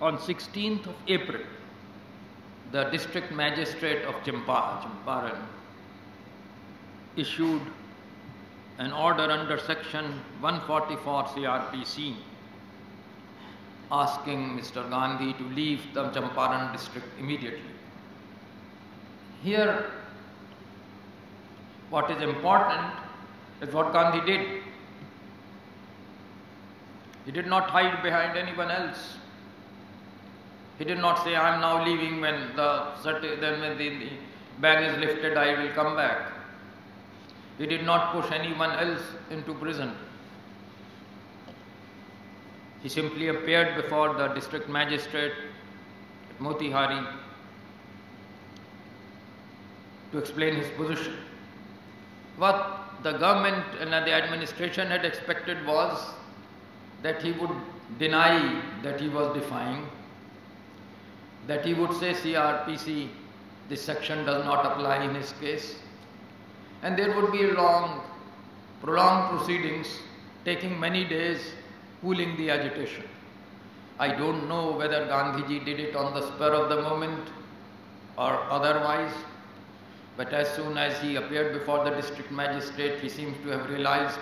on 16th of April, the district magistrate of Champaran issued an order under section 144 CRPC asking Mr. Gandhi to leave the Champaran district immediately. Here, what is important is what Gandhi did. He did not hide behind anyone else. He did not say, I am now leaving, when the ban is lifted, I will come back. He did not push anyone else into prison. He simply appeared before the district magistrate at Motihari to explain his position. What the government and the administration had expected was that he would deny that he was defying, that he would say CRPC, this section does not apply in his case, and there would be prolonged proceedings taking many days, cooling the agitation. I don't know whether Gandhiji did it on the spur of the moment or otherwise, but as soon as he appeared before the district magistrate, he seems to have realized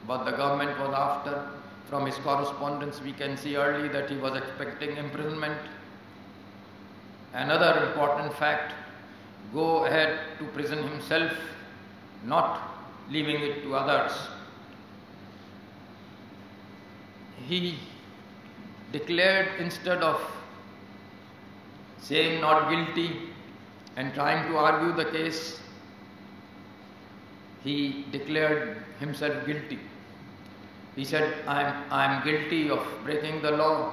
what the government was after. From his correspondence, we can see early that he was expecting imprisonment. Another important fact, go ahead to prison himself, not leaving it to others. He declared, instead of saying not guilty and trying to argue the case, he declared himself guilty. He said, I am guilty of breaking the law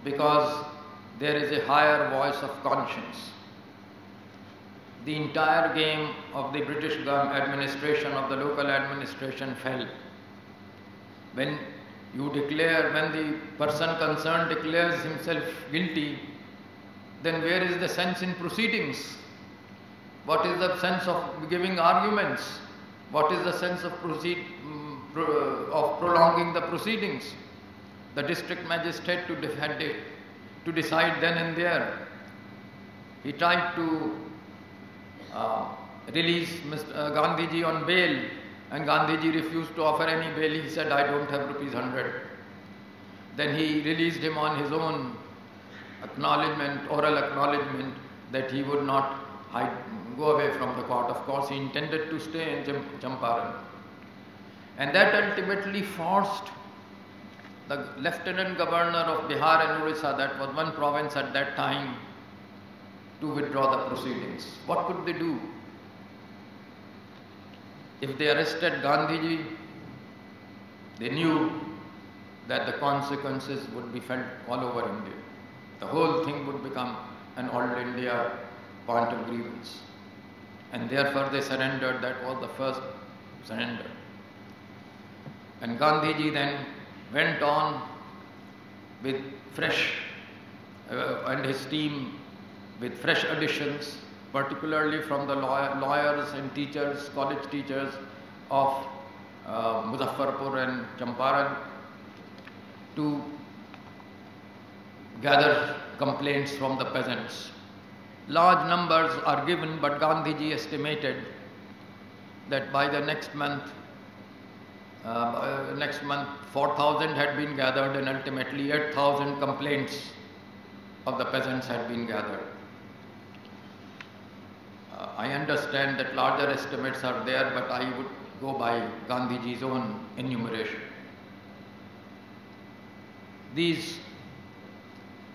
because there is a higher voice of conscience. The entire game of the British administration, of the local administration, fell. When the person concerned declares himself guilty, then where is the sense in proceedings? What is the sense of giving arguments? What is the sense of prolonging the proceedings? The district magistrate had to decide then and there. He tried to release Mr. Gandhiji on bail, and Gandhiji refused to offer any bail. He said, I don't have ₹100. Then he released him on his own oral acknowledgement that he would not go away from the court. Of course, he intended to stay in Champaran. And that ultimately forced the Lieutenant Governor of Bihar and Orissa, that was one province at that time, to withdraw the proceedings. What could they do? If they arrested Gandhiji, they knew that the consequences would be felt all over India. The whole thing would become an all India point of grievance. And therefore they surrendered. That was the first surrender. And Gandhiji then went on with and his team with fresh additions, particularly from the lawyers and teachers, college teachers of Muzaffarpur and Champaran, to gather complaints from the peasants. Large numbers are given, but Gandhiji estimated that by the next month 4,000 had been gathered, and ultimately 8,000 complaints of the peasants had been gathered. I understand that larger estimates are there, but I would go by Gandhiji's own enumeration.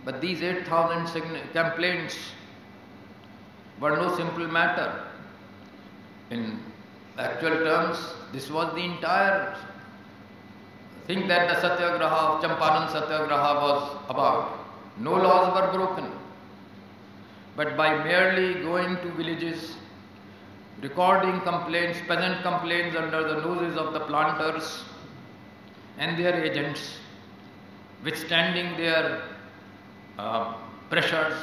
But these 8,000 complaints were no simple matter. In actual terms, this was the entire thing that the Satyagraha, Champaran Satyagraha, was about. No laws were broken. But by merely going to villages, recording complaints, peasant complaints under the noses of the planters and their agents, withstanding their pressures,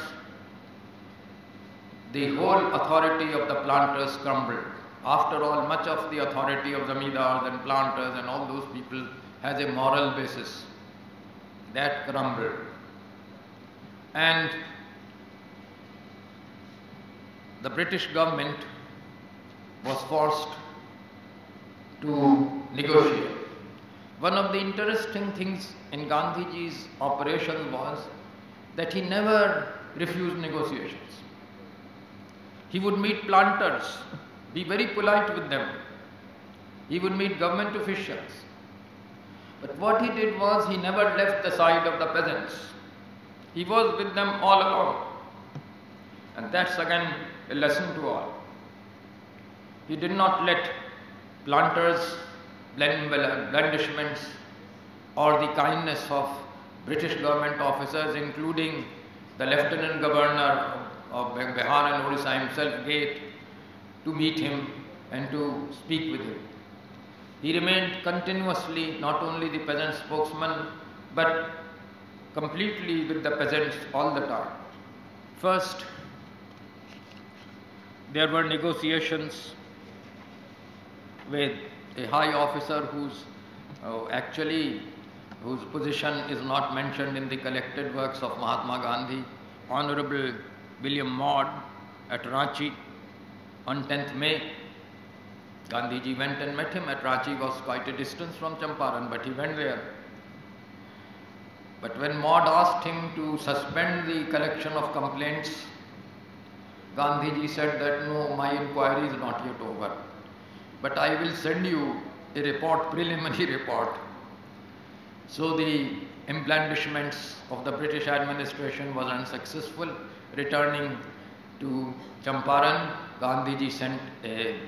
the whole authority of the planters crumbled. After all, much of the authority of zamindars and planters and all those people has a moral basis. That crumbled. and the British government was forced to negotiate. One of the interesting things in Gandhiji's operation was that he never refused negotiations. He would meet planters, be very polite with them. He would meet government officials. But what he did was he never left the side of the peasants. He was with them all along. And that's again a lesson to all. He did not let planters' blandishments or the kindness of British government officers, including the Lieutenant Governor of Bihar and Odisha himself, get to meet him and to speak with him. He remained continuously not only the peasant spokesman, but completely with the peasants all the time. First, there were negotiations with a high officer whose position is not mentioned in the collected works of Mahatma Gandhi, Honorable William Maud at Ranchi on 10th May. Gandhiji went and met him at Ranchi. Was quite a distance from Champaran, but he went there. But when Maud asked him to suspend the collection of complaints, Gandhiji said that no, my inquiry is not yet over, but I will send you a report, preliminary report. So the blandishments of the British administration was unsuccessful. Returning to Champaran, Gandhiji sent a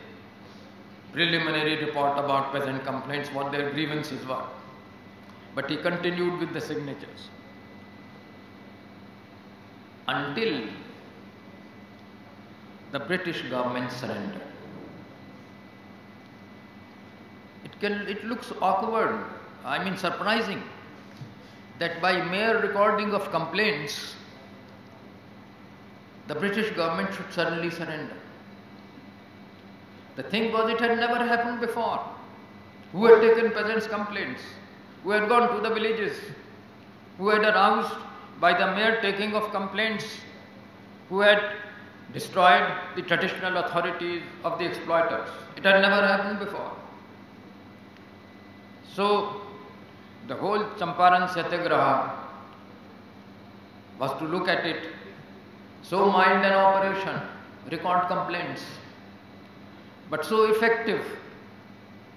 preliminary report about peasant complaints, what their grievances were. But he continued with the signatures until the British government surrendered. It looks awkward, surprising, that by mere recording of complaints, the British government should suddenly surrender. The thing was, it had never happened before. Who had taken peasants' complaints? Who had gone to the villages? Who had aroused by the mere taking of complaints? Who had destroyed the traditional authorities of the exploiters? It had never happened before. So, the whole Champaran Satyagraha was to look at it, so mild an operation, record complaints, but so effective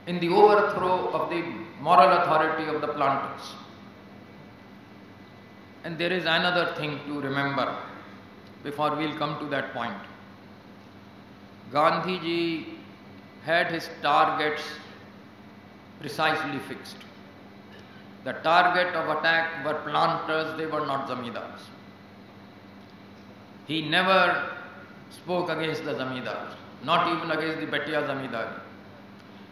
in the overthrow of the moral authority of the planters. And there is another thing to remember before we'll come to that point. Gandhiji had his targets precisely fixed. The target of attack were planters, they were not zamindars. He never spoke against the zamindars, not even against the Betiya zamindari.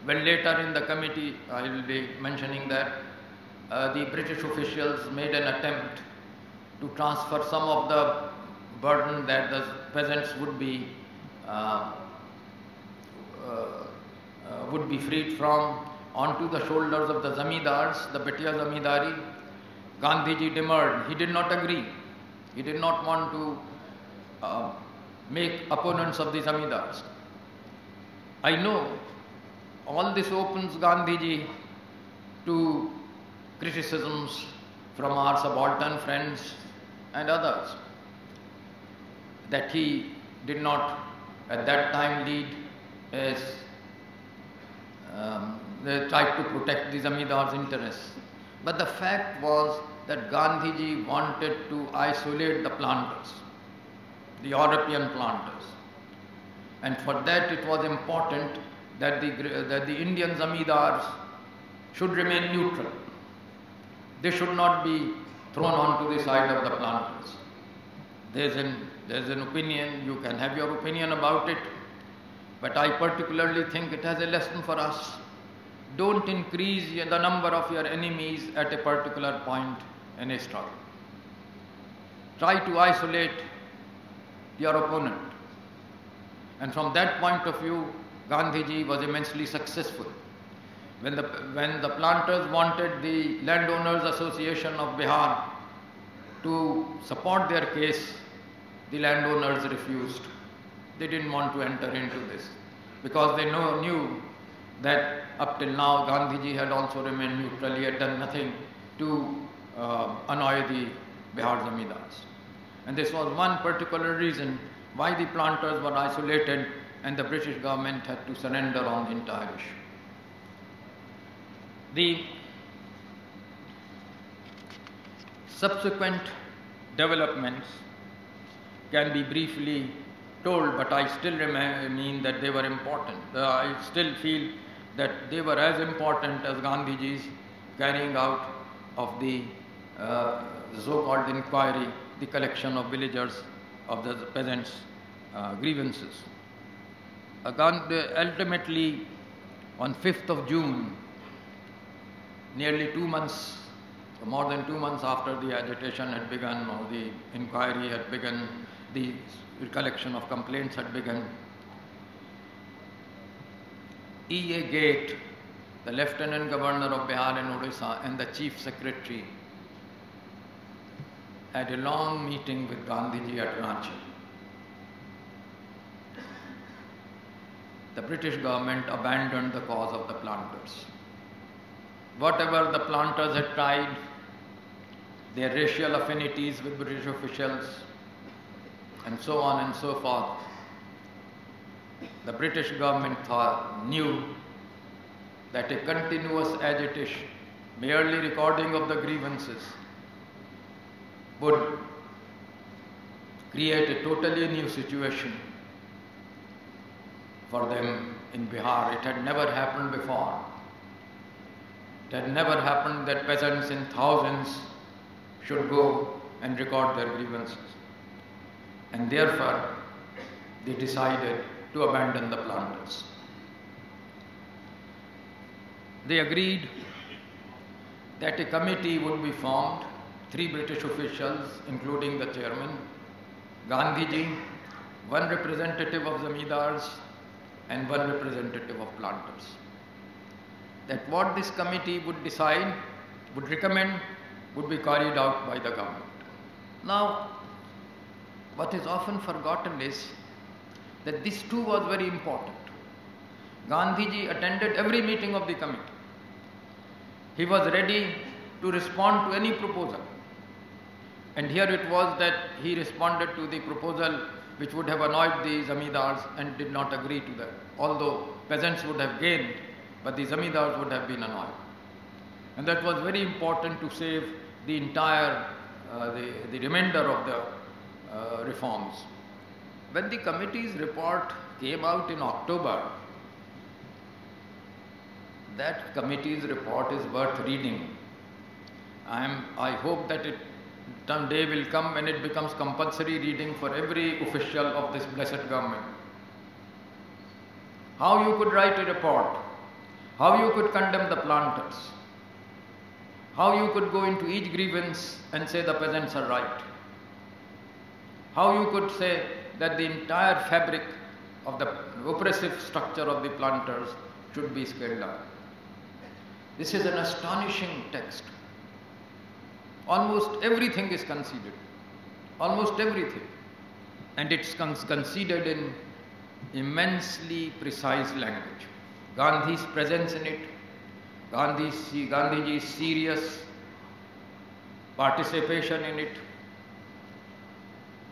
Well, later in the committee, I will be mentioning that the British officials made an attempt to transfer some of the burden that the peasants would be freed from onto the shoulders of the zamindars, the Betiya zamindari. Gandhiji demurred. He did not agree. He did not want to make opponents of the zamindars. I know all this opens Gandhiji to criticisms from our subaltern friends and others, that he did not at that time lead as they tried to protect the zamindars' interests. But the fact was that Gandhiji wanted to isolate the planters, the European planters. And for that it was important that the Indian zamindars should remain neutral. They should not be thrown onto the side of the planters. There's an opinion, you can have your opinion about it, but I particularly think it has a lesson for us. Don't increase the number of your enemies at a particular point in a struggle. Try to isolate your opponent. And from that point of view, Gandhiji was immensely successful. When the planters wanted the Landowners Association of Bihar to support their case, the landowners refused. They didn't want to enter into this because they knew that up till now Gandhiji had also remained neutral. He had done nothing to annoy the Bihar Zamindars. And this was one particular reason why the planters were isolated and the British government had to surrender on the entire issue. The subsequent developments can be briefly told, but I still mean that they were important. I still feel that they were as important as Gandhiji's carrying out of the so-called inquiry, the collection of villagers, of the peasants' grievances. Ultimately, on 5th of June, nearly 2 months, more than 2 months after the agitation had begun or the inquiry had begun, the collection of complaints had begun, E.A. Gate, the Lieutenant Governor of Bihar and Odisha, and the Chief Secretary had a long meeting with Gandhiji at Ranchi. The British government abandoned the cause of the planters. Whatever the planters had tried, their racial affinities with British officials, and so on and so forth, the British government knew that a continuous agitation, merely recording of the grievances, would create a totally new situation for them in Bihar. It had never happened before. It had never happened that peasants in thousands should go and record their grievances. And therefore, they decided to abandon the planters. They agreed that a committee would be formed, 3 British officials, including the chairman, Gandhiji, 1 representative of Zamindars, and 1 representative of planters. That what this committee would decide, would recommend, would be carried out by the government. Now, what is often forgotten is that this too was very important. Gandhiji attended every meeting of the committee. He was ready to respond to any proposal. And here it was that he responded to the proposal which would have annoyed the Zamindars and did not agree to that. Although peasants would have gained, but the Zamindars would have been annoyed. And that was very important to save the entire, the remainder of the reforms. When the committee's report came out in October, that committee's report is worth reading. I hope that some day will come when it becomes compulsory reading for every official of this blessed government. How you could write a report, how you could condemn the planters, how you could go into each grievance and say the peasants are right, how you could say that the entire fabric of the oppressive structure of the planters should be scaled down. This is an astonishing text. Almost everything is considered, almost everything. And it's considered in immensely precise language. Gandhi's presence in it, Gandhiji's serious participation in it.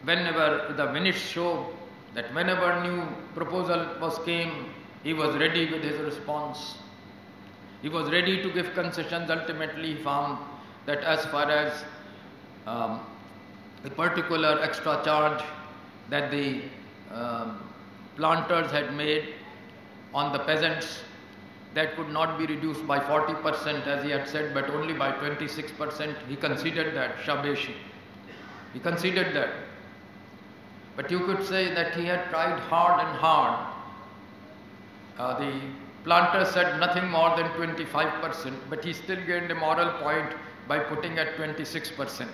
Whenever the minutes show that whenever new proposal came, he was ready with his response. He was ready to give concessions. Ultimately, he found that as far as the particular extra charge that the planters had made on the peasants, that could not be reduced by 40% as he had said, but only by 26%. He considered that, Shabeshi. He considered that. But you could say that he had tried hard and hard. The planters said nothing more than 25%, but he still gained a moral point by putting at 26%.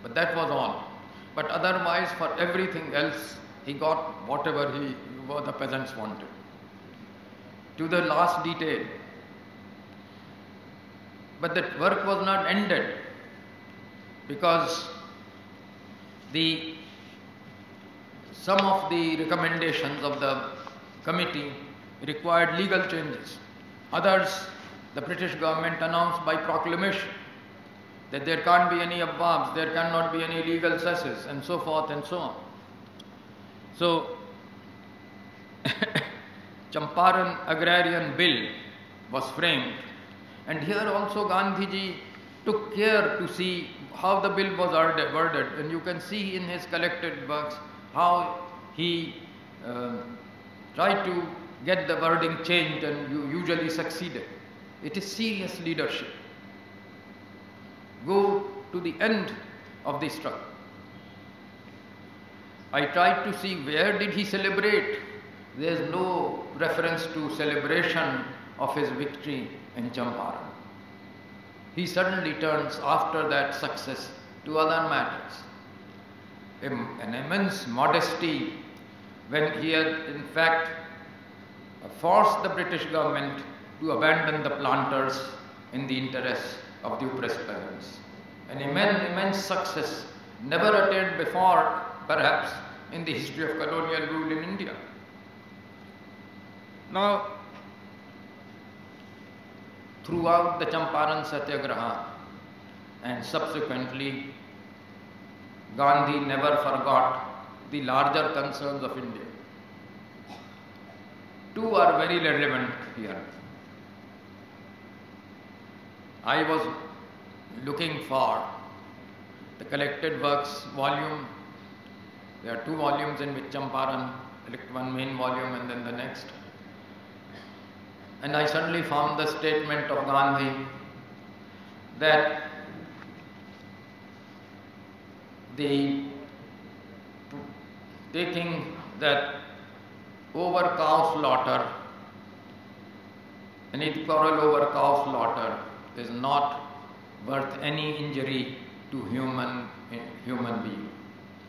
But that was all. But otherwise, for everything else, he got whatever the peasants wanted. To the last detail. But that work was not ended, because some of the recommendations of the committee required legal changes. Others, the British government announced by proclamation that there can't be any abwabs, there cannot be any legal cesses, and so forth and so on. So, Champaran Agrarian Bill was framed, and here also Gandhiji took care to see how the bill was worded, and you can see in his collected works how he tried to get the wording changed, and usually succeeded. It is serious leadership. Go to the end of the struggle. I tried to see where did he celebrate. There is no reference to celebration of his victory in Champaran. He suddenly turns after that success to other matters. An immense modesty when he had in fact forced the British government to abandon the planters in the interests of the oppressed peasants. An immense success never attained before, perhaps, in the history of colonial rule in India. Now, throughout the Champaran Satyagraha and subsequently, Gandhi never forgot the larger concerns of India. Two are very relevant here. I was looking for the collected works volume. There are two volumes in which Champaran, one main volume and then the next. And I suddenly found the statement of Gandhi that taking that over cow slaughter, any quarrel over cow slaughter is not worth any injury to human being.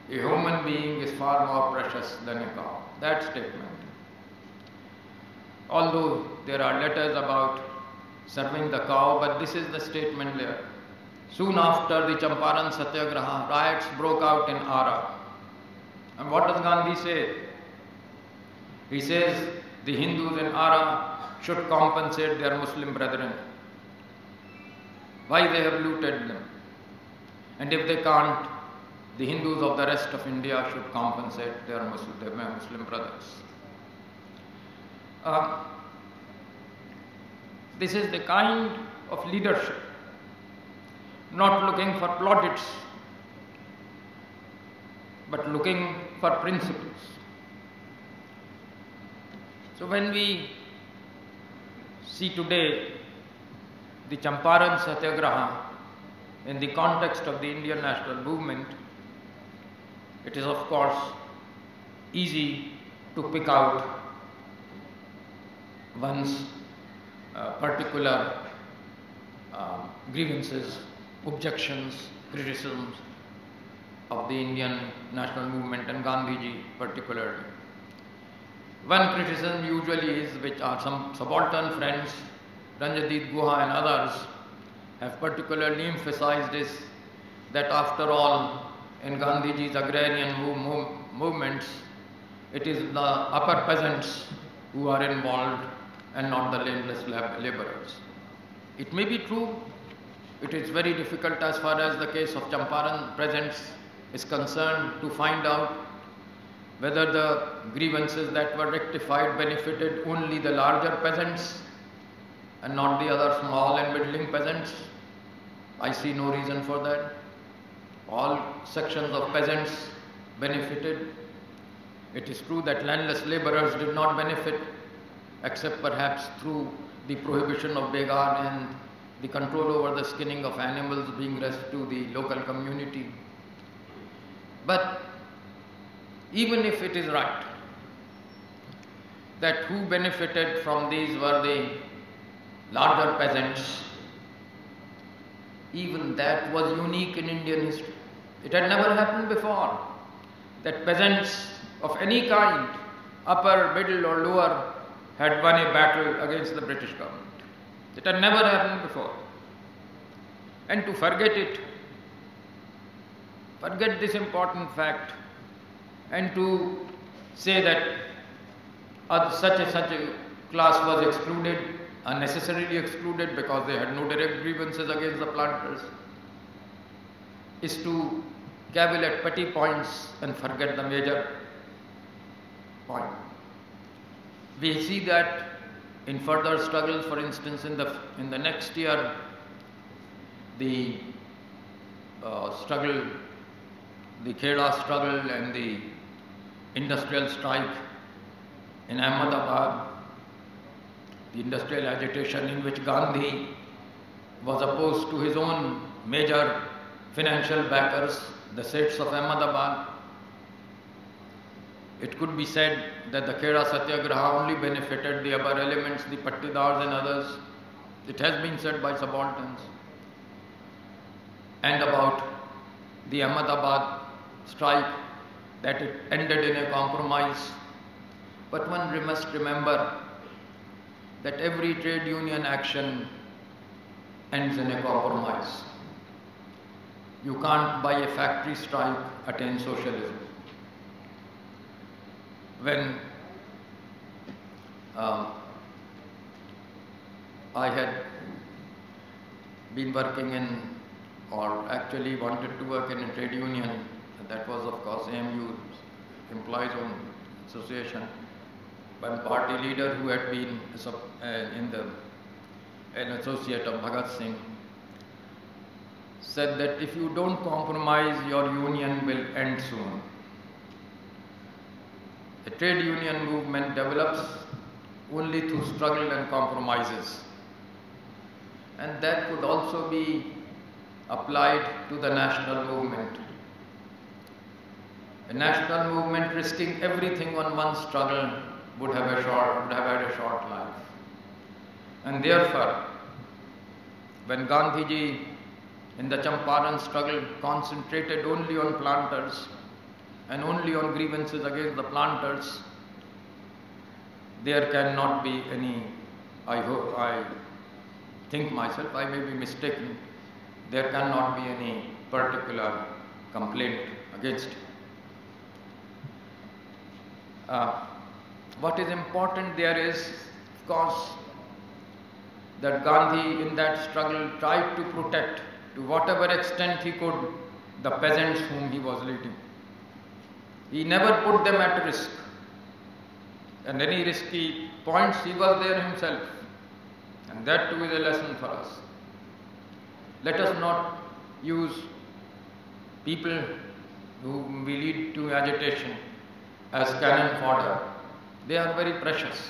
A human being is far more precious than a cow. That statement. Although there are letters about serving the cow, but this is the statement there. Soon after the Champaran Satyagraha, riots broke out in Ara. And what does Gandhi say? He says the Hindus in Ara should compensate their Muslim brethren. Why they have looted them? And if they can't, the Hindus of the rest of India should compensate their Muslim brothers. This is the kind of leadership, not looking for plaudits, but looking for principles. So when we see today the Champaran Satyagraha in the context of the Indian national movement, it is of course easy to pick out one's particular grievances, objections, criticisms of the Indian national movement and Gandhiji particularly. One criticism usually is, which are some subaltern friends, Ranjit Guha and others, have particularly emphasized, is that after all, in Gandhiji's agrarian movements, it is the upper peasants who are involved and not the landless laborers. It may be true. It is very difficult as far as the case of Champaran presents is concerned to find out whether the grievances that were rectified benefited only the larger peasants and not the other small and middling peasants. I see no reason for that. All sections of peasants benefited. It is true that landless laborers did not benefit, except perhaps through the prohibition of begar and the control over the skinning of animals being left to the local community. But even if it is right that who benefited from these were the larger peasants, even that was unique in Indian history. It had never happened before that peasants of any kind, upper, middle or lower, had won a battle against the British government. It had never happened before. And to forget it forget this important fact and to say that such a class was excluded, unnecessarily excluded because they had no direct grievances against the planters, is to cavil at petty points and forget the major point. We see that in further struggles, for instance, in the next year, the struggle, the Kheda struggle and the industrial strike in Ahmedabad, the industrial agitation in which Gandhi was opposed to his own major financial backers, the Seths of Ahmedabad. It could be said that the Kheda Satyagraha only benefited the upper elements, the Pattidars and others. It has been said by subalterns. And about the Ahmedabad strike, that it ended in a compromise. But one must remember that every trade union action ends in a compromise. You can't, by a factory strike, attain socialism. When I had been working in, or actually wanted to work in a trade union, that was of course AMU, Employees Own Association, one party leader who had been an associate of Bhagat Singh said that if you don't compromise, your union will end soon. The trade union movement develops only through struggle and compromises. And that could also be applied to the national movement. A national movement risking everything on one struggle would have had a short life. And therefore, when Gandhiji in the Champaran struggle concentrated only on planters and only on grievances against the planters, there cannot be any, I think myself, I may be mistaken, there cannot be any particular complaint against him. What is important there is, of course, that Gandhi in that struggle tried to protect, to whatever extent he could, the peasants whom he was leading. He never put them at risk. And any risky points, he was there himself. And that too is a lesson for us. Let us not use people whom we lead to agitation as cannon fodder. They are very precious,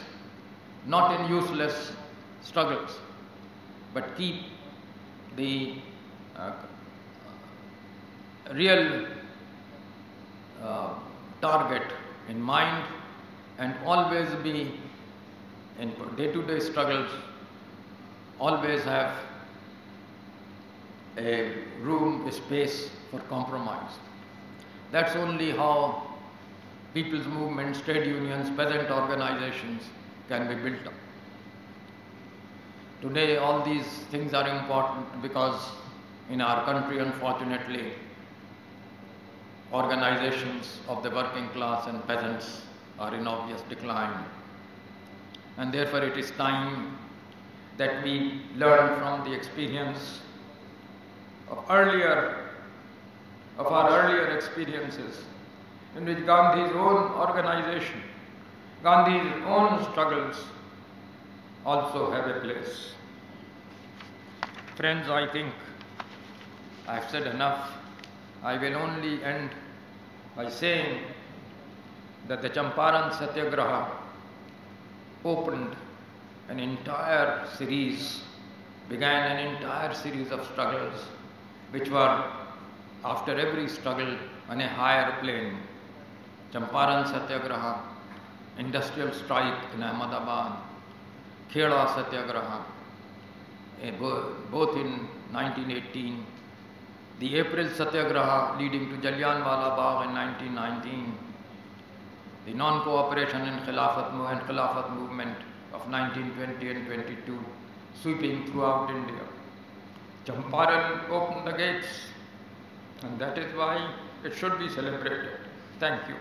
not in useless struggles, but keep the real target in mind and always be in day-to-day struggles, always have a room, a space for compromise. That's only how people's movements, trade unions, peasant organizations can be built up. Today all these things are important because in our country, unfortunately, organizations of the working class and peasants are in obvious decline. And therefore it is time that we learn from the experience of our earlier experiences, in which Gandhi's own organization, Gandhi's own struggles also have a place. Friends, I think I have said enough. I will only end by saying that the Champaran Satyagraha opened an entire series, began an entire series of struggles which were, after every struggle, on a higher plane. Champaran Satyagraha, industrial strike in Ahmedabad, Kheda Satyagraha, both in 1918, the April Satyagraha leading to Jallianwala Bagh in 1919, the non-cooperation in Khilafat movement of 1920 and 22, sweeping throughout India. Champaran opened the gates And that is why it should be celebrated. Thank you.